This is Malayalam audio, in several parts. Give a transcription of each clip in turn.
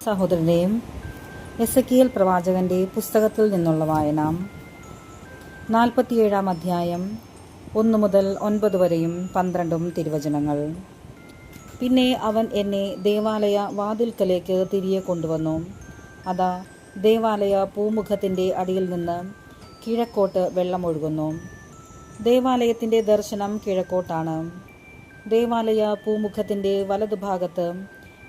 സഹോദരനെയും എസെക്കിയേൽ പ്രവാചകന്റെ പുസ്തകത്തിൽ നിന്നുള്ള വായന 47 അധ്യായം 1 മുതൽ 9 വരെയും 12 തിരുവചനങ്ങൾ. പിന്നെ അവൻ എന്നെ ദേവാലയ വാതിൽക്കലേക്ക് തിരികെ കൊണ്ടുവന്നു. അതാ, ദേവാലയ പൂമുഖത്തിൻ്റെ അടിയിൽ നിന്ന് കിഴക്കോട്ട് വെള്ളമൊഴുകുന്നു. ദേവാലയത്തിൻ്റെ ദർശനം കിഴക്കോട്ടാണ്. ദേവാലയ പൂമുഖത്തിൻ്റെ വലതുഭാഗത്ത്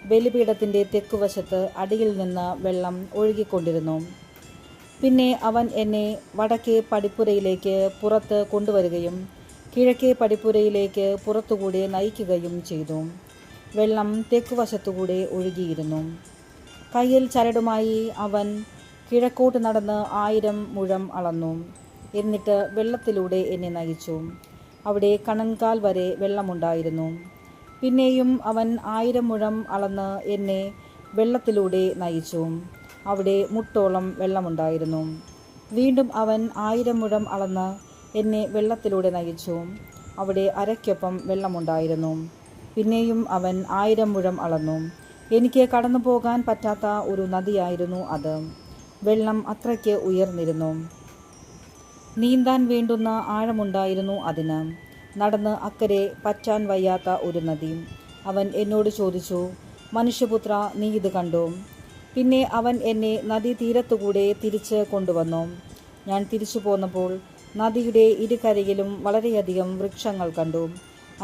ബലിപീഠത്തിൻ്റെ തെക്കുവശത്ത് അടിയിൽ നിന്ന് വെള്ളം ഒഴുകിക്കൊണ്ടിരുന്നു. പിന്നെ അവൻ എന്നെ വടക്കേ പടിപ്പുരയിലേക്ക് പുറത്ത് കൊണ്ടുവരികയും കിഴക്കേ പടിപ്പുരയിലേക്ക് പുറത്തുകൂടെ നയിക്കുകയും ചെയ്തു. വെള്ളം തെക്കുവശത്തുകൂടെ ഒഴുകിയിരുന്നു. കയ്യിൽ ചരടുമായി അവൻ കിഴക്കോട്ട് നടന്ന് 1000 മുഴം അളന്നു. എന്നിട്ട് വെള്ളത്തിലൂടെ എന്നെ നയിച്ചു. അവിടെ കണങ്കാൽ വരെ വെള്ളമുണ്ടായിരുന്നു. പിന്നെയും അവൻ 1000 മുഴം അളന്ന് എന്നെ വെള്ളത്തിലൂടെ നയിച്ചു. അവിടെ മുട്ടോളം വെള്ളമുണ്ടായിരുന്നു. വീണ്ടും അവൻ 1000 മുഴം അളന്ന് എന്നെ വെള്ളത്തിലൂടെ നയിച്ചു. അവിടെ അരയ്ക്കൊപ്പം വെള്ളമുണ്ടായിരുന്നു. പിന്നെയും അവൻ 1000 മുഴം അളന്നു. എനിക്ക് കടന്നു പോകാൻ പറ്റാത്ത ഒരു നദിയായിരുന്നു അത്. വെള്ളം അത്രയ്ക്ക് ഉയർന്നിരുന്നു. നീന്താൻ വേണ്ടുന്ന ആഴമുണ്ടായിരുന്നു അതിന്. നടന്ന് അക്കരെ പറ്റാൻ വയ്യാത്ത ഒരു നദി. അവൻ എന്നോട് ചോദിച്ചു, മനുഷ്യപുത്ര, നീ ഇത് കണ്ടോ? പിന്നെ അവൻ എന്നെ നദീതീരത്തുകൂടെ തിരിച്ച് കൊണ്ടുവന്നു. ഞാൻ തിരിച്ചു പോന്നപ്പോൾ നദിയുടെ ഇരുകരയിലും വളരെയധികം വൃക്ഷങ്ങൾ കണ്ടു.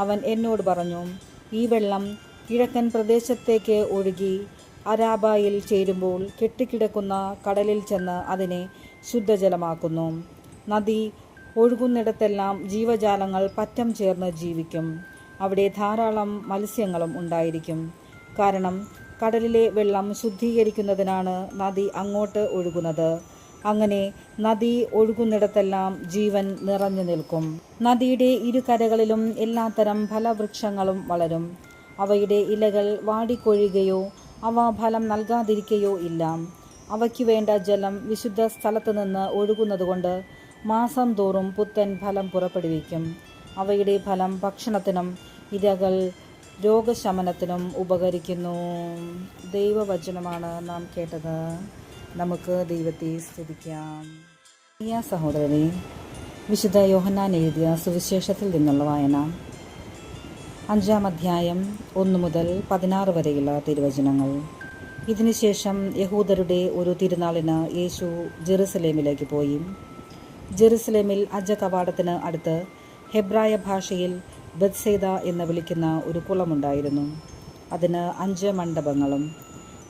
അവൻ എന്നോട് പറഞ്ഞു, ഈ വെള്ളം കിഴക്കൻ പ്രദേശത്തേക്ക് ഒഴുകി അരാബയിൽ ചേരുമ്പോൾ കെട്ടിക്കിടക്കുന്ന കടലിൽ ചെന്ന് അതിനെ ശുദ്ധജലമാക്കുന്നു. നദി ഒഴുകുന്നിടത്തെല്ലാം ജീവജാലങ്ങൾ പറ്റം ചേർന്ന് ജീവിക്കും. അവിടെ ധാരാളം മത്സ്യങ്ങളും ഉണ്ടായിരിക്കും. കാരണം കടലിലെ വെള്ളം ശുദ്ധീകരിക്കുന്നതിനാണ് നദി അങ്ങോട്ട് ഒഴുകുന്നത്. അങ്ങനെ നദി ഒഴുകുന്നിടത്തെല്ലാം ജീവൻ നിറഞ്ഞു നിൽക്കും. നദിയുടെ ഇരുകരകളിലും എല്ലാത്തരം ഫലവൃക്ഷങ്ങളും വളരും. അവയുടെ ഇലകൾ വാടിക്കൊഴിയുകയോ അവ ഫലം നൽകാതിരിക്കുകയോ ഇല്ല. അവയ്ക്കു വേണ്ട ജലം വിശുദ്ധ സ്ഥലത്ത് നിന്ന് ഒഴുകുന്നതുകൊണ്ട് മാസം തോറും പുത്തൻ ഫലം പുറപ്പെടുവിക്കും. അവയുടെ ഫലം ഭക്ഷണത്തിനും ഇലകൾ രോഗശമനത്തിനും ഉപകരിക്കുന്നു. ദൈവവചനമാണ് നാം കേട്ടത്. നമുക്ക് ദൈവത്തെ സ്തുതിക്കാം. പ്രിയ സഹോദരനെ, വിശുദ്ധ യോഹന്നാൻ എഴുതിയ സുവിശേഷത്തിൽ നിന്നുള്ള വായന 5 അധ്യായം 1 മുതൽ 16 വരെയുള്ള തിരുവചനങ്ങൾ. ഇതിനുശേഷം യഹൂദരുടെ ഒരു തിരുനാളിന് യേശു ജെറുസലേമിലേക്ക് പോയി. ജെറുസലേമിൽ അജ കവാടത്തിന് അടുത്ത് ഹെബ്രായ ഭാഷയിൽ ബത്സേദ എന്ന് വിളിക്കുന്ന ഒരു കുളമുണ്ടായിരുന്നു. അതിന് 5 മണ്ഡപങ്ങളും.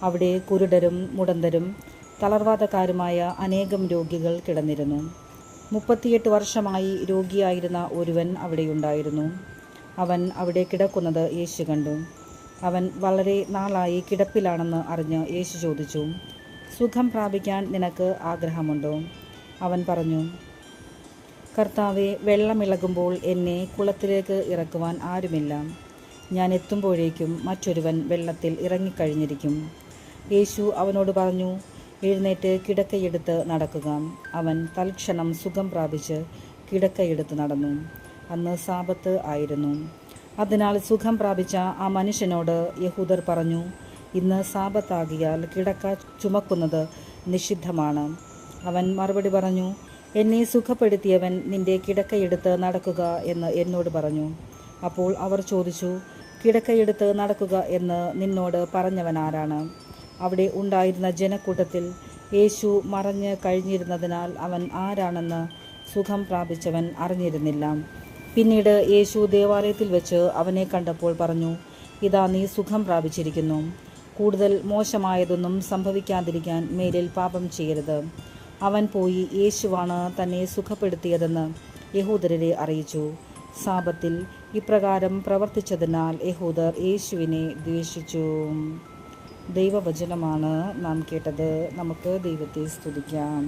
അവിടെ കുരുടരും മുടന്തരും തളർവാദക്കാരുമായ അനേകം രോഗികൾ കിടന്നിരുന്നു. 38 വർഷമായി രോഗിയായിരുന്ന ഒരുവൻ അവിടെയുണ്ടായിരുന്നു. അവൻ അവിടെ കിടക്കുന്നത് യേശു കണ്ടു. അവൻ വളരെ നാളായി കിടപ്പിലാണെന്ന് അറിഞ്ഞ് യേശു ചോദിച്ചു, സുഖം പ്രാപിക്കാൻ നിനക്ക് ആഗ്രഹമുണ്ടോ? അവൻ പറഞ്ഞു, കർത്താവെ, വെള്ളമിളകുമ്പോൾ എന്നെ കുളത്തിലേക്ക് ഇറക്കുവാൻ ആരുമില്ല. ഞാൻ എത്തുമ്പോഴേക്കും മറ്റൊരുവൻ വെള്ളത്തിൽ ഇറങ്ങിക്കഴിഞ്ഞിരിക്കും. യേശു അവനോട് പറഞ്ഞു, എഴുന്നേറ്റ് കിടക്കയെടുത്ത് നടക്കുക. അവൻ തൽക്ഷണം സുഖം പ്രാപിച്ച് കിടക്കയെടുത്ത് നടന്നു. അന്ന് സാബത്ത് ആയിരുന്നു. അതിനാൽ സുഖം പ്രാപിച്ച ആ മനുഷ്യനോട് യഹൂദർ പറഞ്ഞു, ഇന്ന് സാബത്താകിയാൽ കിടക്ക ചുമക്കുന്നത് നിഷിദ്ധമാണ്. അവൻ മറുപടി പറഞ്ഞു, എന്നെ സുഖപ്പെടുത്തിയവൻ നിന്റെ കിടക്കയെടുത്ത് നടക്കുക എന്ന് എന്നോട് പറഞ്ഞു. അപ്പോൾ അവർ ചോദിച്ചു, കിടക്കയെടുത്ത് നടക്കുക എന്ന് നിന്നോട് പറഞ്ഞവൻ ആരാണ്? അവിടെ ഉണ്ടായിരുന്ന ജനക്കൂട്ടത്തിൽ യേശു മറഞ്ഞ് കഴിഞ്ഞിരുന്നതിനാൽ അവൻ ആരാണെന്ന് സുഖം പ്രാപിച്ചവൻ അറിഞ്ഞിരുന്നില്ല. പിന്നീട് യേശു ദേവാലയത്തിൽ വെച്ച് അവനെ കണ്ടപ്പോൾ പറഞ്ഞു, ഇതാ, നീ സുഖം പ്രാപിച്ചിരിക്കുന്നു. കൂടുതൽ മോശമായതൊന്നും സംഭവിക്കാതിരിക്കാൻ മേലിൽ പാപം ചെയ്യരുത്. അവൻ പോയി യേശുവാണ് തന്നെ സുഖപ്പെടുത്തിയതെന്ന് യഹൂദരെ അറിയിച്ചു. സാബത്തിൽ ഇപ്രകാരം പ്രവർത്തിച്ചതിനാൽ യഹൂദർ യേശുവിനെ ദ്വേഷിച്ചു. ദൈവവചനമാണ് നാം കേട്ടത്. നമുക്ക് ദൈവത്തെ സ്തുതിക്കാം.